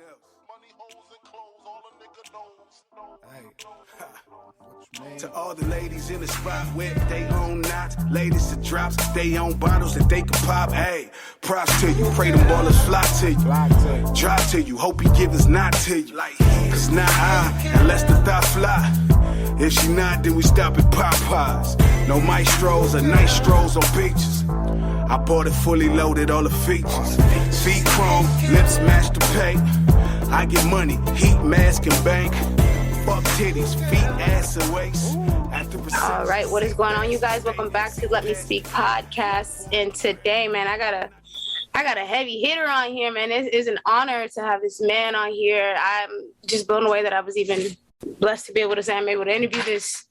else. Money, hoes, and clothes, all a nigga knows. Hey, to all the ladies in the spot with they own knots, ladies that drops, they own bottles that they can pop. Hey, props to you, pray them ballers fly to you, drive to you, hope he give his knot to you. Cause not I, unless the thought fly. If she not, then we stop at Popeyes. No maestros or night strolls on beaches. I bought it fully loaded, all the features. Feet chrome, lips match the paint. I get money, heat, mask, and bank. Fuck titties, feet, ass, and waist. All right, what is going on, you guys? Welcome back to Let Me Speak podcast. And today, man, I got a heavy hitter on here, man. It is an honor to have this man on here. I'm just blown away that I was even blessed to be able to say I'm able to interview this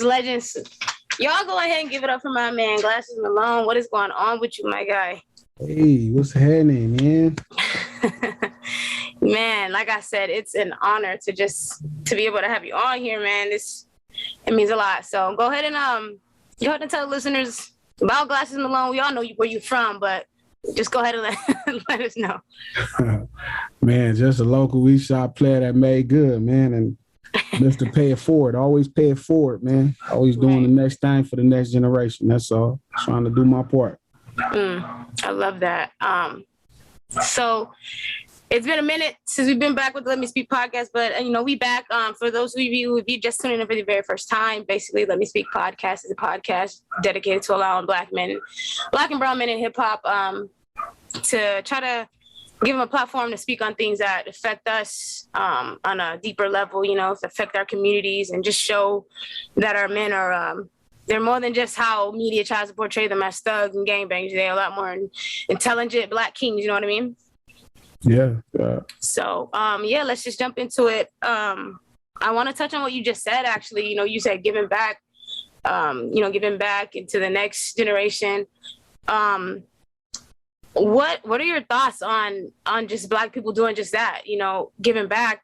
legend. Y'all go ahead and give it up for my man, Glasses Malone. What is going on with you, my guy? Hey, what's happening, man? Man, like I said, it's an honor to be able to have you on here, man. It means a lot. So go ahead and tell the listeners about Glasses Malone. We all know where you're from, but just go ahead and let us know. Man, just a local East Side player that made good, man, and Mr. Pay It Forward. Always pay it forward, man. Always doing the next thing for the next generation. That's all. Trying to do my part. I love that. So it's been a minute since we've been back with the Let Me Speak podcast, but we back. For those of you who just tuning in for the very first time, basically Let Me Speak podcast is a podcast dedicated to allowing Black and brown men in hip hop to try to give them a platform to speak on things that affect us on a deeper level, affect our communities, and just show that our men are they're more than just how media tries to portray them as thugs and gangbangers. They're a lot more intelligent Black kings, you know what I mean? Yeah. So, let's just jump into it. I want to touch on what you just said, actually. You said giving back, giving back into the next generation. What are your thoughts on just Black people doing just that, giving back,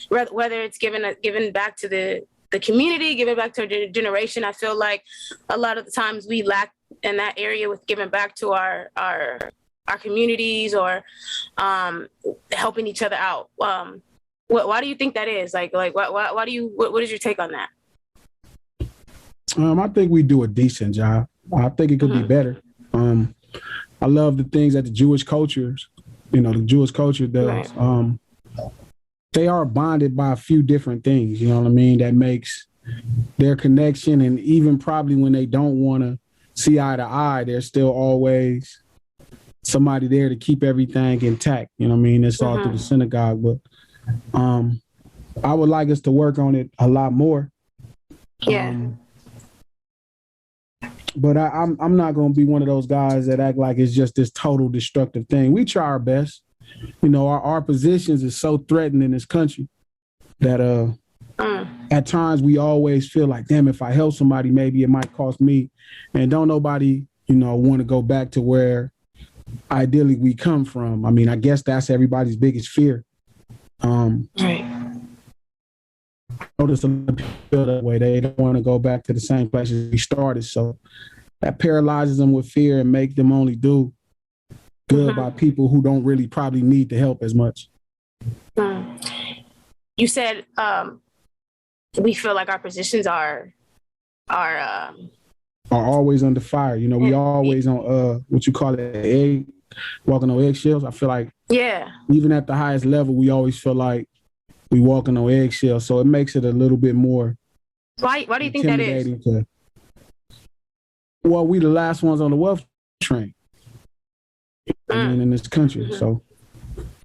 whether it's giving back to the community, giving back to our generation? I feel like a lot of the times we lack in that area with giving back to our communities or helping each other out. Why do you think that is? What is your take on that? I think we do a decent job. I think it could be better. I love the things that the Jewish culture does. Right. They are bonded by a few different things, you know what I mean? That makes their connection, and even probably when they don't want to see eye to eye, there's still always somebody there to keep everything intact. You know what I mean? It's all through the synagogue, but I would like us to work on it a lot more. Yeah. But I'm not going to be one of those guys that act like it's just this total destructive thing. We try our best. Our positions is so threatened in this country that at times we always feel like, damn, if I help somebody, maybe it might cost me. And don't nobody, want to go back to where ideally we come from. I mean, I guess that's everybody's biggest fear. Right. Notice some people feel that way. They don't want to go back to the same place as we started. So that paralyzes them with fear and make them only do good by people who don't really probably need the help as much. You said we feel like our positions are always under fire. We always on what you call it, walking on eggshells. I feel like even at the highest level, we always feel like we walking on eggshells. So it makes it a little bit more. Why do you think that is? Well, we the last ones on the wealth train. In this country. So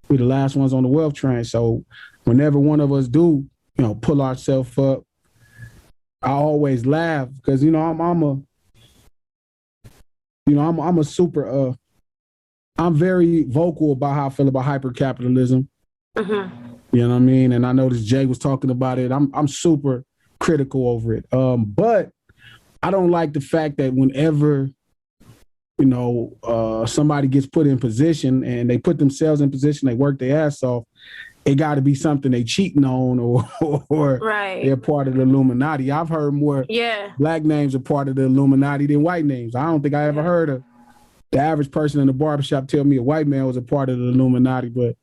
we're the last ones on the wealth train. So whenever one of us do, pull ourselves up, I always laugh because, I'm very vocal about how I feel about hyper-capitalism. You know what I mean? And I noticed Jay was talking about it. I'm super critical over it. But I don't like the fact that whenever somebody gets put in position and they put themselves in position, they work their ass off, it got to be something they cheating on or they're part of the Illuminati. I've heard more Black names are part of the Illuminati than white names. I don't think I ever heard of the average person in the barbershop tell me a white man was a part of the Illuminati, but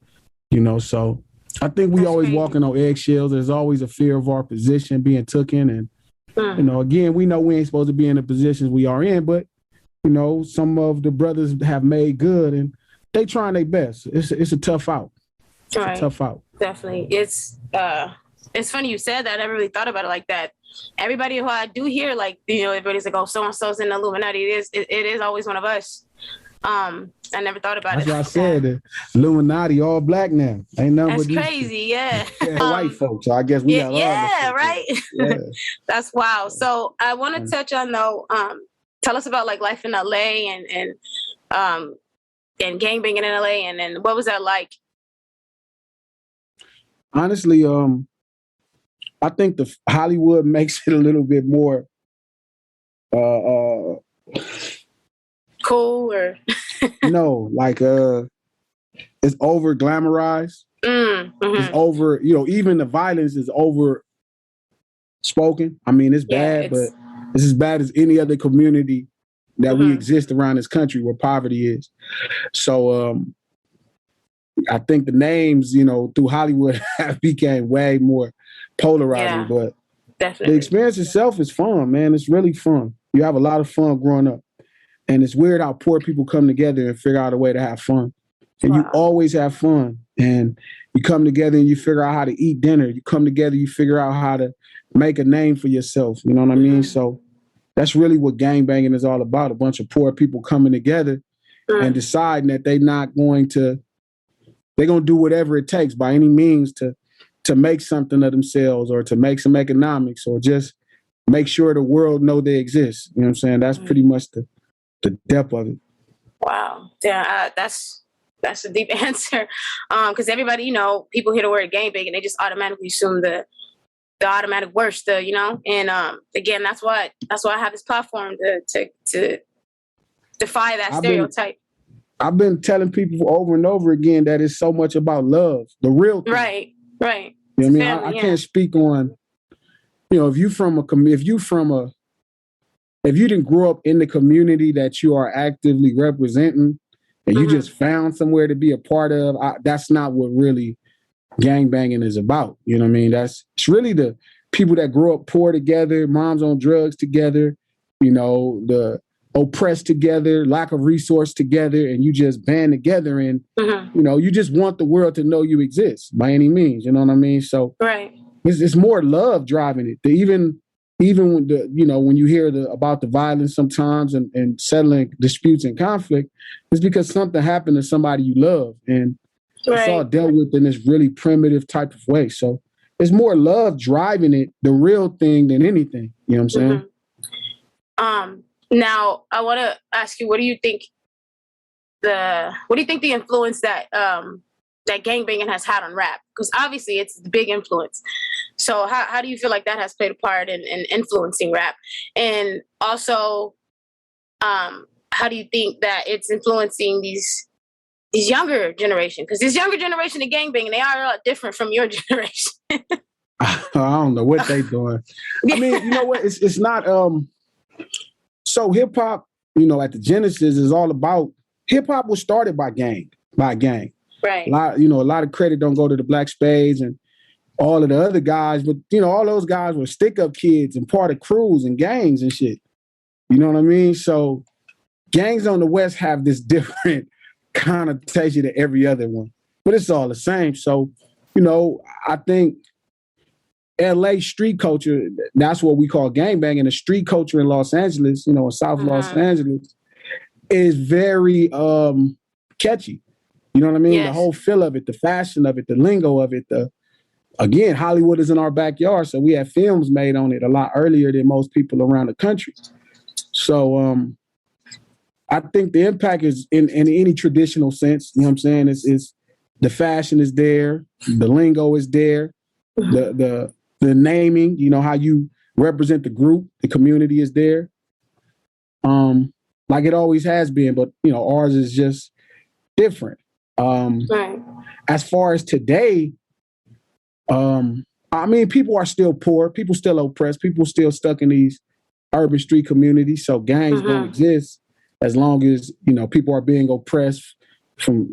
So I think we That's always crazy. walking on eggshells. There's always a fear of our position being taken. And, again, we know we ain't supposed to be in the positions we are in, but, some of the brothers have made good and they trying their best. It's a tough out. It's a tough out. Definitely. It's funny you said that. I never really thought about it like that. Everybody who I do hear, like, everybody's like, oh, so-and-so's in the Illuminati. It is always one of us. I never thought about That's it. That's why I said that Illuminati all black now. Ain't nothing That's but crazy, yeah. white folks. So I guess we got all yeah, right. Yeah. That's wild. So I want to touch on though. Tell us about like life in LA and gangbanging in LA, and then what was that like? Honestly, I think the Hollywood makes it a little bit more cool or no, like it's over glamorized. It's over, even the violence is over spoken. I mean, it's bad, but it's as bad as any other community that we exist around this country where poverty is. So I think the names, through Hollywood have became way more polarizing, but definitely. The experience itself is fun, man. It's really fun. You have a lot of fun growing up. And it's weird how poor people come together and figure out a way to have fun. And you always have fun. And you come together and you figure out how to eat dinner. You come together, you figure out how to make a name for yourself. You know what I mean? So that's really what gangbanging is all about. A bunch of poor people coming together and deciding that they're going to do whatever it takes by any means to make something of themselves or to make some economics or just make sure the world know they exist. You know what I'm saying? That's pretty much the depth of it. Wow. Yeah, that's a deep answer. Because everybody, people hear the word gangbang and they just automatically assume the automatic worst, and again, that's why I have this platform to defy that stereotype. I've been telling people over and over again that it's so much about love, the real thing. Right. You know what I mean? I can't speak on, if you didn't grow up in the community that you are actively representing and you just found somewhere to be a part of, that's not what really gangbanging is about. You know what I mean? It's really the people that grow up poor together, moms on drugs together, the oppressed together, lack of resource together, and you just band together and, you just want the world to know you exist by any means. You know what I mean? So it's more love driving it. Even when when you hear about the violence sometimes and settling disputes and conflict, it's because something happened to somebody you love. And it's all dealt with in this really primitive type of way. So it's more love driving it, the real thing, than anything. You know what I'm saying? Now I want to ask you, what do you think the influence that that gangbanging has had on rap? Because obviously it's the big influence. So how do you feel like that has played a part in influencing rap? And also, how do you think that it's influencing these younger generation? Because this younger generation of gangbanging, they are a lot different from your generation. I don't know what they doing. I mean, you know what? It's not. So hip hop, at the genesis is all about hip hop was started by gang. Right. A lot of credit don't go to the Black Spades and all of the other guys, but all those guys were stick-up kids and part of crews and gangs and shit. You know what I mean? So gangs on the West have this different connotation to every other one, but it's all the same. So, I think LA street culture, that's what we call gangbanging. The street culture in Los Angeles, in South Los Angeles, is very catchy. You know what I mean? Yes. The whole feel of it, the fashion of it, the lingo of it, again, Hollywood is in our backyard, so we have films made on it a lot earlier than most people around the country. So I think the impact is in any traditional sense. You know what I'm saying? It's the fashion is there, the lingo is there, the naming, how you represent the group, the community is there. Like it always has been, but ours is just different. As far as today, I mean, people are still poor, people still oppressed, people still stuck in these urban street communities. So gangs don't exist as long as, people are being oppressed from,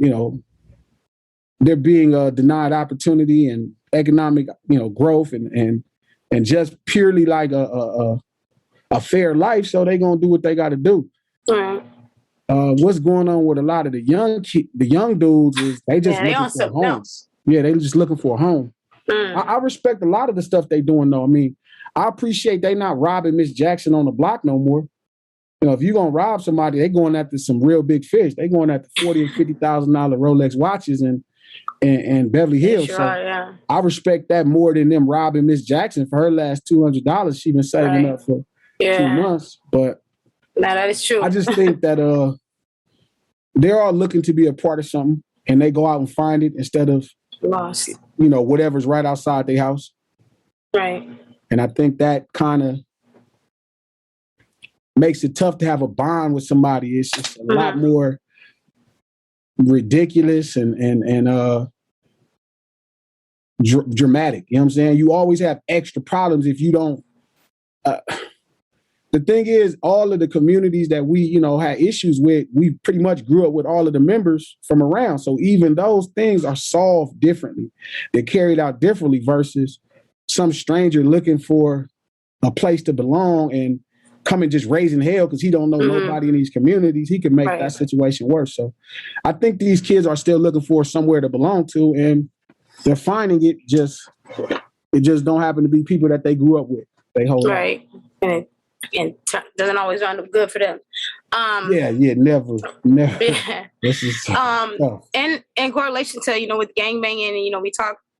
they're being denied opportunity and economic, growth and just purely like a fair life. So they're gonna do what they got to do. Right. What's going on with a lot of the young dudes is they just looking for a home. Else. Yeah, they just looking for a home. I respect a lot of the stuff they doing though. I mean, I appreciate they not robbing Miss Jackson on the block no more. If you're gonna rob somebody, they going after some real big fish. They going after $40,000 and $50,000 Rolex watches and Beverly Hills. Sure, so yeah. I respect that more than them robbing Miss Jackson for her last $200 she been saving up for 2 months. But no, that is true. I just think that they're all looking to be a part of something, and they go out and find it instead of lost. Whatever's right outside their house. Right. And I think that kind of makes it tough to have a bond with somebody. It's just a lot more ridiculous and dramatic. You know what I'm saying? You always have extra problems if you don't. The thing is, all of the communities that we, had issues with, we pretty much grew up with all of the members from around. So even those things are solved differently. They're carried out differently versus some stranger looking for a place to belong and coming just raising hell because he don't know nobody in these communities. He can make that situation worse. So I think these kids are still looking for somewhere to belong to, and they're finding it just don't happen to be people that they grew up with. They hold right. And doesn't always end up good for them. Never. Yeah. This is tough. And in correlation to with gangbanging, and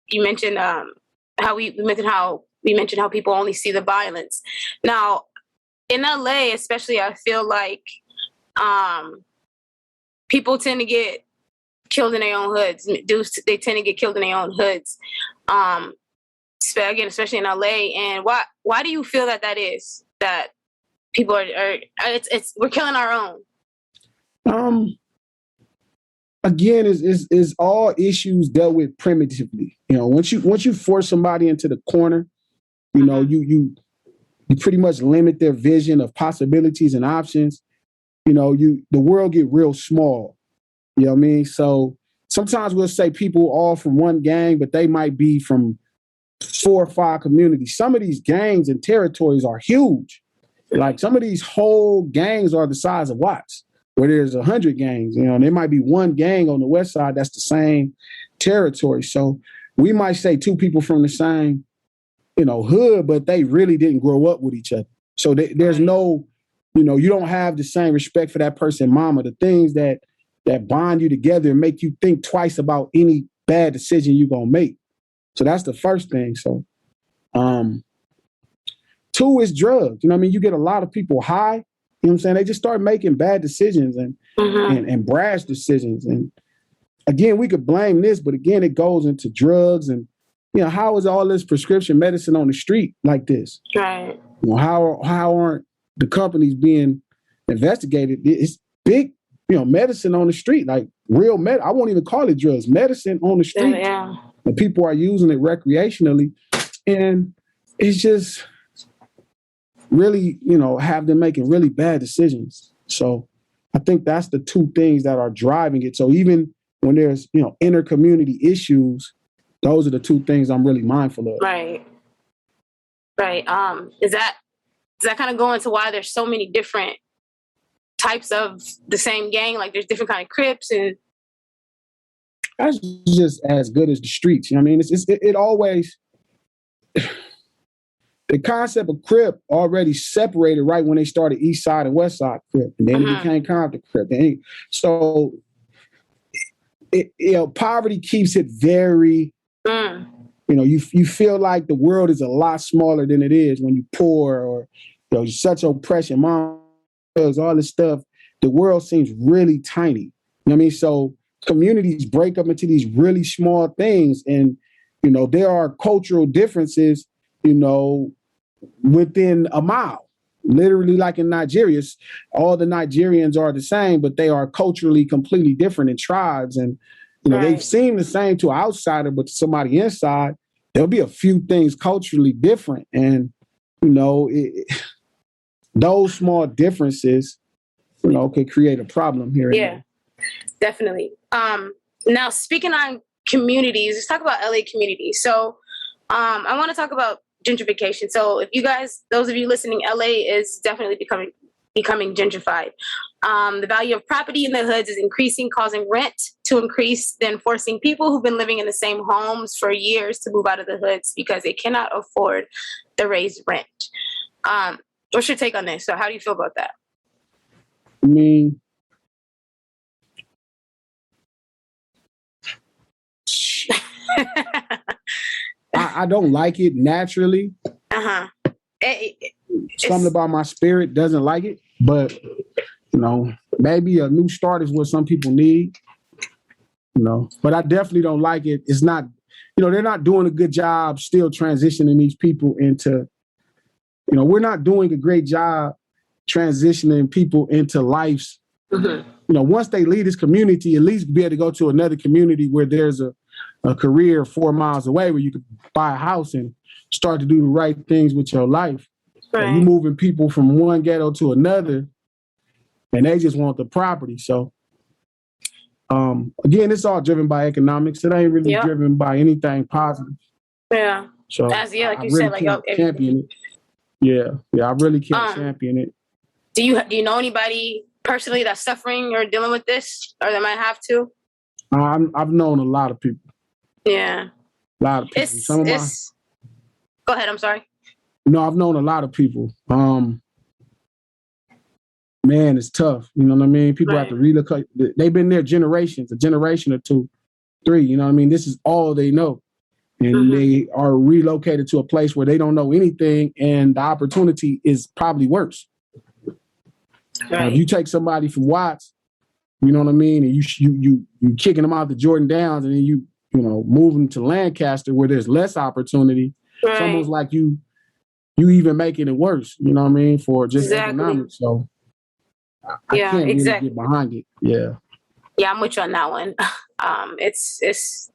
you mentioned how people only see the violence. Now in LA, especially, I feel like people tend to get killed in their own hoods. They tend to get killed in their own hoods. Again, especially in LA. And why do you feel that is? That people are we're killing our own. Again, is all issues dealt with primitively. Once you force somebody into the corner, you pretty much limit their vision of possibilities and options. The world get real small. You know what I mean? So sometimes we'll say people all from one gang, but they might be from 4 or 5 communities. Some of these gangs and territories are huge. Like some of these whole gangs are the size of Watts, where there's 100 gangs. There might be one gang on the west side that's the same territory. So we might say 2 people from the same, hood, but they really didn't grow up with each other. So there's no, you don't have the same respect for that person, mama. The things that bond you together and make you think twice about any bad decision you're gonna make. So that's the first thing. So, 2 is drugs. You get a lot of people high. You know what I'm saying? They just start making bad decisions and brash decisions. And again, we could blame this, but again, it goes into drugs and how is all this prescription medicine on the street like this? Right. How aren't the companies being investigated? It's big, medicine on the street, like real I won't even call it drugs, medicine on the street. Yeah. And people are using it recreationally. And it's just really, have them making really bad decisions. So I think that's the 2 things that are driving it. So even when there's, inter-community issues, those are the 2 things I'm really mindful of. Right. Right. Does that kind of go into why there's so many different types of the same gang? Like there's different kind of Crips and. That's just as good as the streets. You know what I mean? It always. The concept of Crip already separated right when they started East Side and West Side Crip, and then it became Compton Crip. So, poverty keeps it very. You feel like the world is a lot smaller than it is when you're poor, or you're such oppression, mom, all this stuff. The world seems really tiny. You know what I mean? So communities break up into these really small things, and there are cultural differences. Within a mile, literally like in Nigeria, all the Nigerians are the same, but they are culturally completely different in tribes. And, they seem the same to an outsider, but to somebody inside, there'll be a few things culturally different. And, those small differences, could create a problem here. Yeah, definitely. Now speaking on communities. Let's talk about LA communities. So I want to talk about gentrification. So if you guys, those of you listening, LA is definitely becoming gentrified. The value of property in the hoods is increasing, causing rent to increase, then forcing people who've been living in the same homes for years to move out of the hoods because they cannot afford the raised rent. What's your take on this? So how do you feel about that? I mean, I don't like it naturally. Something about my spirit doesn't like it, but you know, maybe a new start is what some people need. You know, but I definitely don't like it. It's not, you know, they're not doing a good job still transitioning these people into, you know, we're not doing a great job transitioning people into lives. You know, once they leave this community, at least be able to go to another community where there's a career 4 miles away where you could buy a house and start to do the right things with your life. Right. You're moving people from one ghetto to another and they just want the property. So, again, it's all driven by economics. It ain't really driven by anything positive. Yeah. So like you really said, like champion it. Yeah, I really can't champion it. Do you know anybody personally that's suffering or dealing with this, or that might have to? I've known a lot of people. Yeah, a lot of people. Go ahead. I'm sorry. No, I've known a lot of people. Man, it's tough. You know what I mean? People have to relocate. They've been there generations, a generation or 2, 3. You know what I mean? This is all they know. And they are relocated to a place where they don't know anything, and the opportunity is probably worse. Right. If you take somebody from Watts, you know what I mean, and you kicking them out to Jordan Downs, and then you know move them to Lancaster where there's less opportunity. Right. It's almost like you even making it worse. You know what I mean, for just economics. So I can't really get behind it. Yeah, I'm with you on that one. It's.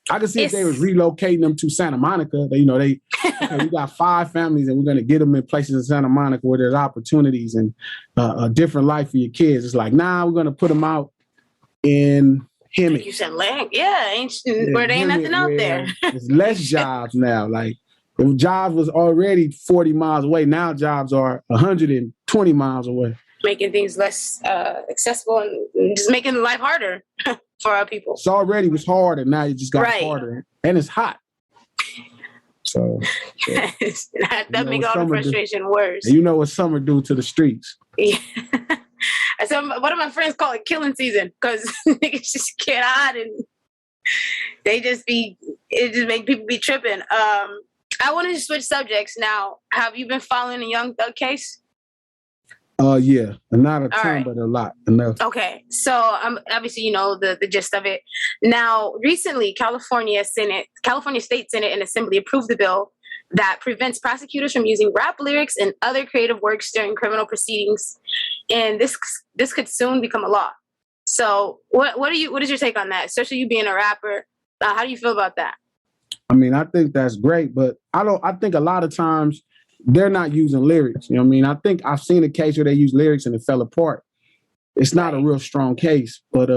I can see if they was relocating them to Santa Monica. We got 5 families and we're going to get them in places in Santa Monica where there's opportunities and a different life for your kids. It's like, we're going to put them out in Hemet. Like you said, where there ain't nothing out there. There's less jobs now. Like, if jobs was already 40 miles away, now jobs are 120 miles away. Making things less accessible and just making life harder for our people. It already was hard, and now it just got harder, and it's hot. So that makes all the frustration worse. And you know what summer do to the streets? Yeah. One of my friends call it killing season because niggas just get hot and it just make people be tripping. I wanted to switch subjects now. Have you been following the Young Thug case? Yeah, not a ton, but a lot enough. Okay, so obviously you know the gist of it. Now, recently, California State Senate and Assembly approved the bill that prevents prosecutors from using rap lyrics and other creative works during criminal proceedings, and this could soon become a law. So, what is your take on that? Especially you being a rapper, how do you feel about that? I mean, I think that's great, but I think a lot of times they're not using lyrics. You know what I mean? I think I've seen a case where they use lyrics and it fell apart. It's not a real strong case, but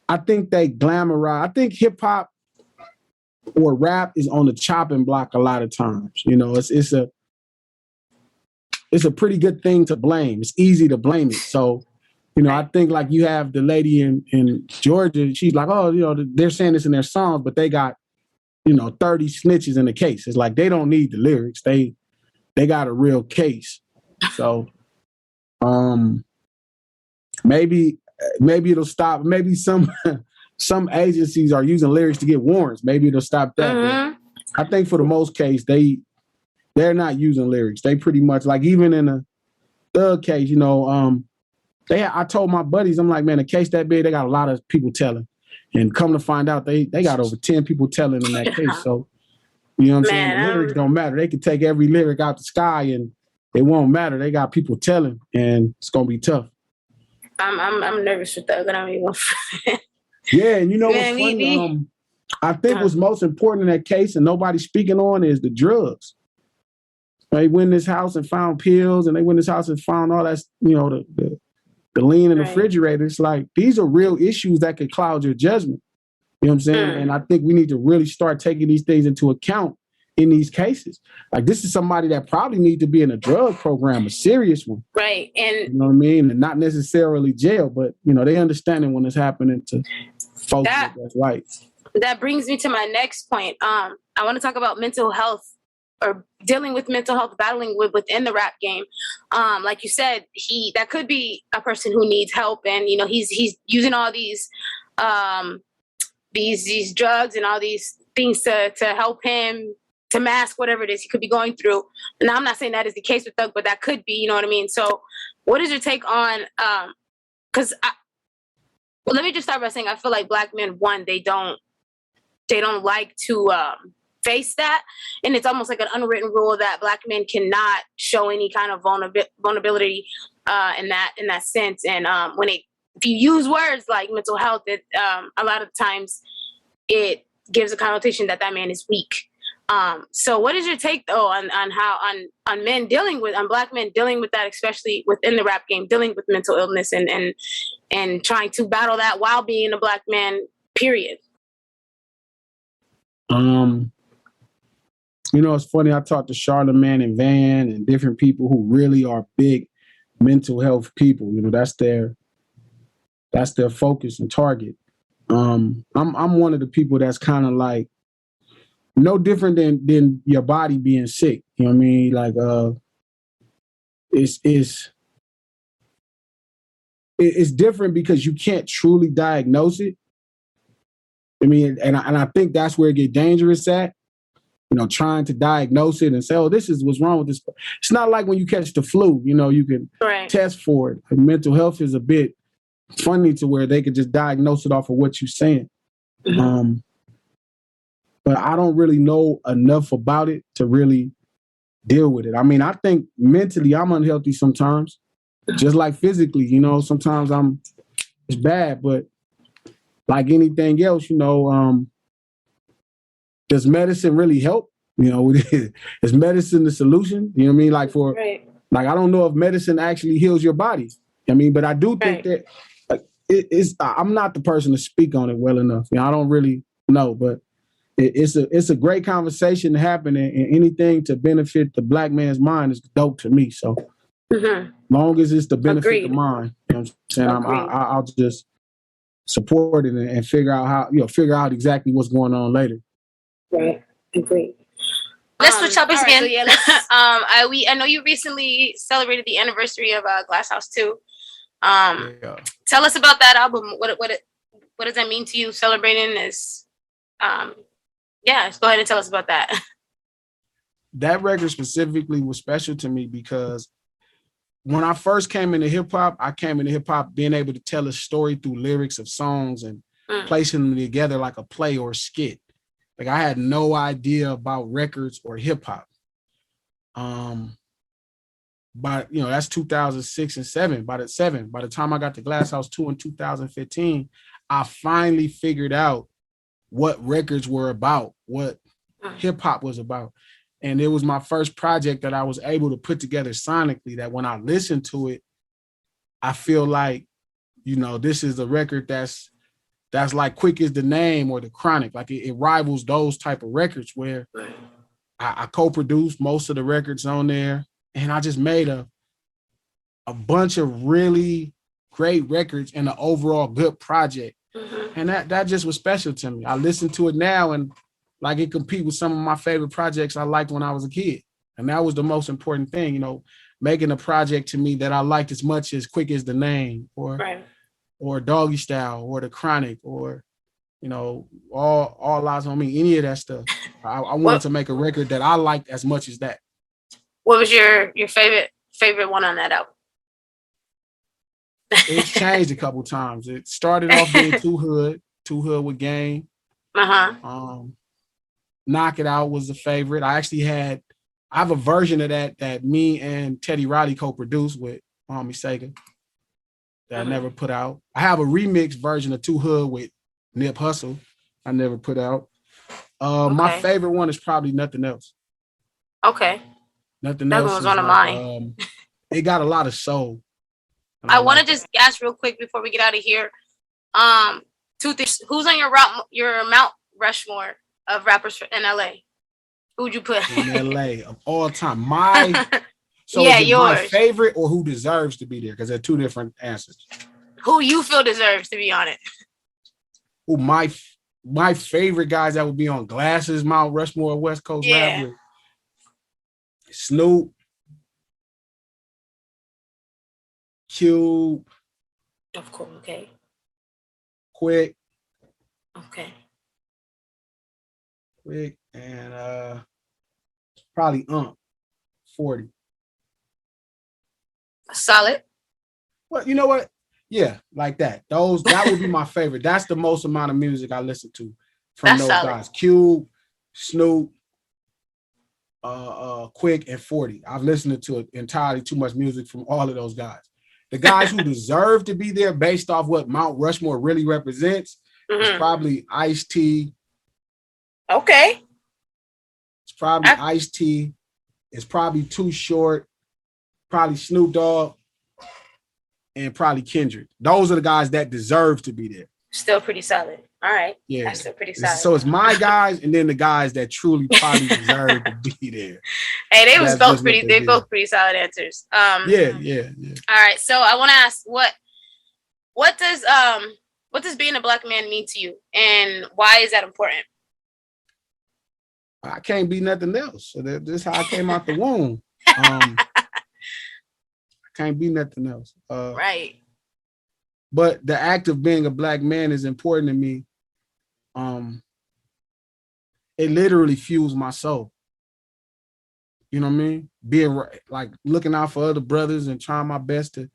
I think they glamorize. I think hip hop or rap is on the chopping block a lot of times. You know, it's a pretty good thing to blame. It's easy to blame it. So, you know, I think like you have the lady in Georgia, she's like, oh, you know, they're saying this in their songs, but they got, 30 snitches in the case. It's like they don't need the lyrics. They got a real case. So maybe it'll stop. Maybe some agencies are using lyrics to get warrants. Maybe it'll stop that. Mm-hmm. I think for the most case, they're not using lyrics. They pretty much like even in a Thug case, I told my buddies, I'm like, man, a case that big, they got a lot of people telling. And come to find out, they got over 10 people telling in that case. So, you know what I'm saying? The lyrics don't matter. They could take every lyric out the sky and it won't matter. They got people telling, and it's gonna be tough. I'm nervous with that. I don't even. Yeah, and you know what's funny? I think what's most important in that case, and nobody's speaking on, is the drugs. They went in this house and found pills, and they went in this house and found all that, the lean in the refrigerator. It's like, these are real issues that could cloud your judgment. You know what I'm saying? And I think we need to really start taking these things into account in these cases. Like, this is somebody that probably need to be in a drug program, a serious one. Right. And you know what I mean? And not necessarily jail, but they understand it when it's happening to folks that's right. That brings me to my next point. I want to talk about mental health, or dealing with mental health, battling within the rap game. Like you said, that could be a person who needs help, and he's using all these drugs and all these things to help him to mask whatever it is he could be going through. Now, I'm not saying that is the case with Thug, but that could be, you know what I mean? So what is your take on, let me just start by saying, I feel like Black men, one, they don't like to face that. And it's almost like an unwritten rule that Black men cannot show any kind of vulnerability in that sense. And if you use words like mental health, a lot of times it gives a connotation that man is weak. So what is your take though on men on Black men dealing with that, especially within the rap game, dealing with mental illness and trying to battle that while being a Black man, period? It's funny. I talked to Charlamagne and Van and different people who really are big mental health people. That's their focus and target. I'm one of the people that's kind of like no different than your body being sick. You know what I mean? Like it's different because you can't truly diagnose it. I mean, and I think that's where it gets dangerous at. Trying to diagnose it and say, oh, this is what's wrong with this. It's not like when you catch the flu, you can test for it. And mental health is a bit funny to where they could just diagnose it off of what you're saying. Mm-hmm. But I don't really know enough about it to really deal with it. I mean, I think mentally I'm unhealthy sometimes, just like physically, sometimes it's bad, but like anything else, does medicine really help? Is medicine the solution? You know what I mean? Like I don't know if medicine actually heals your body. I mean, but I do think that I'm not the person to speak on it well enough. I don't really know, but it's a great conversation to happen, and anything to benefit the Black man's mind is dope to me. So long as it's the benefit of mine, you know what I'm saying? I'll just support it and figure out exactly what's going on later. Right. Agreed. Let's switch topics again. Right, so yeah, I know you recently celebrated the anniversary of Glass House 2. Tell us about that album. What does that mean to you? Celebrating this. Just go ahead and tell us about that. That record specifically was special to me because when I first came into hip hop, I came into hip hop being able to tell a story through lyrics of songs and placing them together like a play or a skit. Like I had no idea about records or hip hop. But that's 2006 and 7. By the time I got to Glass House 2 in 2015, I finally figured out what records were about, what hip hop was about. And it was my first project that I was able to put together sonically, that when I listen to it, I feel like, this is a record that's like Quick is the Name or The Chronic. Like it rivals those type of records where I co-produced most of the records on there. And I just made a bunch of really great records and an overall good project. And that just was special to me. I listen to it now and like it compete with some of my favorite projects I liked when I was a kid. And that was the most important thing, making a project to me that I liked as much as Quick is the Name or Doggy Style or The Chronic or, All Eyes on Me, any of that stuff. I wanted to make a record that I liked as much as that. What was your favorite one on that album? It's changed a couple times. It started off being Too Hood with Game. Knock It Out was a favorite. I have a version of that me and Teddy Riley co-produced with Homie Sega that I never put out. I have a remix version of Too Hood with Nip Hussle I never put out. My favorite one is probably Nothing Else. Okay. Nothing Else was one of mine. It got a lot of soul. I want to just ask real quick before we get out of here. two things. Who's on your Mount Rushmore of rappers in LA? Who would you put in LA of all time? So yeah, is it yours. My favorite or who deserves to be there? Because they're two different answers. Who you feel deserves to be on it? Who my favorite guys that would be on Glasses, Mount Rushmore, West Coast rap with Snoop, Cube, of course, okay. Quick, and probably 40. Solid. Well, you know what? Yeah, like that. That would be my favorite. That's the most amount of music I listen to from those guys. Cube, Snoop, Quick, and 40. I've listened to entirely too much music from all of those guys. The guys who deserve to be there based off what Mount Rushmore really represents is probably Ice-T. Okay. It's probably Ice-T. It's probably Too Short. Probably Snoop Dogg. And probably Kendrick. Those are the guys that deserve to be there. Still pretty solid. All right. Yeah. That's still pretty solid. So it's my guys and then the guys that truly probably deserve to be there. Hey, they both pretty solid answers. Yeah. All right. So I want to ask what does being a Black man mean to you and why is that important? I can't be nothing else. So this is how I came out the womb. Can't be nothing else. Right. But the act of being a Black man is important to me. It literally fuels my soul. You know what I mean? Being like looking out for other brothers and trying my best to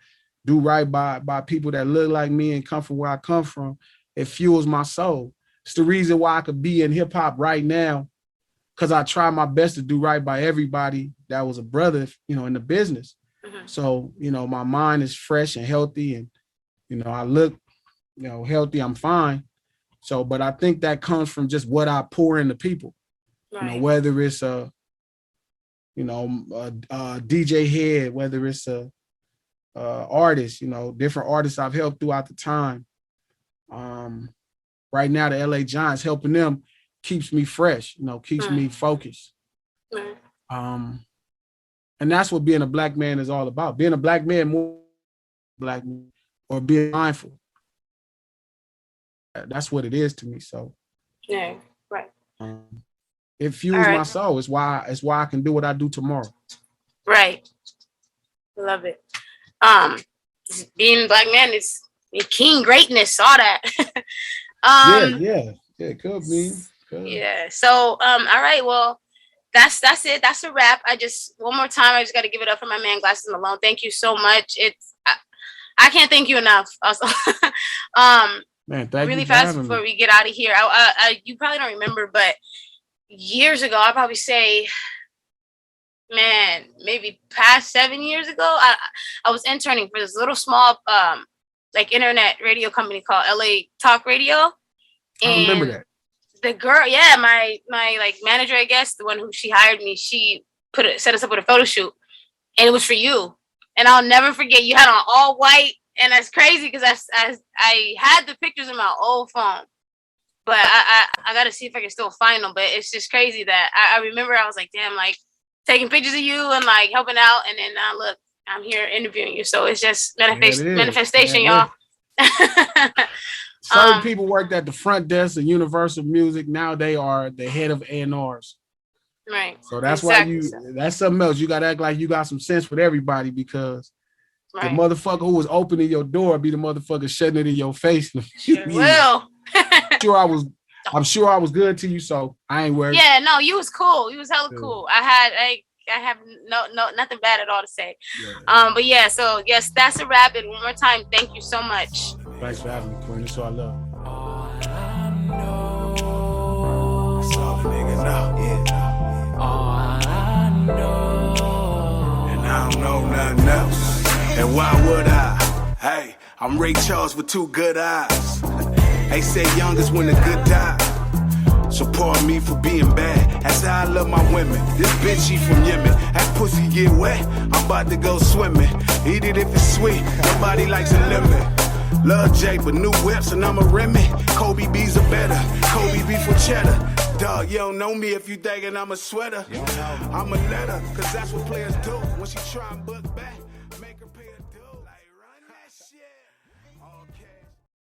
do right by people that look like me and come from where I come from. It fuels my soul. It's the reason why I could be in hip hop right now, because I try my best to do right by everybody that was a brother, in the business. So, my mind is fresh and healthy and, I look, healthy, I'm fine. So, but I think that comes from just what I pour into people, whether it's a DJ head, whether it's a artist, different artists I've helped throughout the time. Right now, the LA Giants, helping them keeps me fresh, keeps me focused. And that's what being a Black man is all about. Being a Black man, or being mindful. That's what it is to me. So, yeah, right. It fuels my soul. It's why I can do what I do tomorrow. Right. Love it. Being a Black man is king greatness, all that. Yeah. It could be. Yeah. So, all right. Well, that's it. That's a wrap. One more time, I just got to give it up for my man, Glasses Malone. Thank you so much. I can't thank you enough. Also, man, thank really you fast before we get out of here. You probably don't remember, but years ago, I'd probably say, man, maybe past 7 years ago, I was interning for this little small internet radio company called LA Talk Radio. And I remember that. The girl, my manager, I guess, the one who she hired me, she set us up with a photo shoot, and it was for you. And I'll never forget. You had on all white, and that's crazy because I had the pictures in my old phone, but I got to see if I can still find them. But it's just crazy that I remember I was like, damn, like taking pictures of you and like helping out, and then now look, I'm here interviewing you. So it's just manifestation, y'all. Certain people worked at the front desk of Universal Music. Now they are the head of A&Rs. Right. So that's why that's something else. You got to act like you got some sense with everybody, because the motherfucker who was opening your door be the motherfucker shutting it in your face. Sure will. I'm sure I was good to you, so I ain't worried. Yeah, no, you was cool. You was hella cool. I have no nothing bad at all to say. Yeah. But yeah, so yes, that's a wrap. And one more time, thank you so much. Thanks for having me, Queen. That's all I love. All I know. That's all the niggas know. Yeah. All I know. And I don't know nothing else. And why would I? Hey, I'm Ray Charles with two good eyes. They say young is when the good die. So pardon me for being bad. That's how I love my women. This bitch, she from Yemen. That pussy get wet, I'm about to go swimming. Eat it if it's sweet. Nobody likes a lemon. Love Jay, but new whips and I'm a Remy. Kobe B's a better. Kobe beef with cheddar. Dog, you don't know me if you thinking I'm a sweater. I'm a letter, cause that's what players do when she try and book.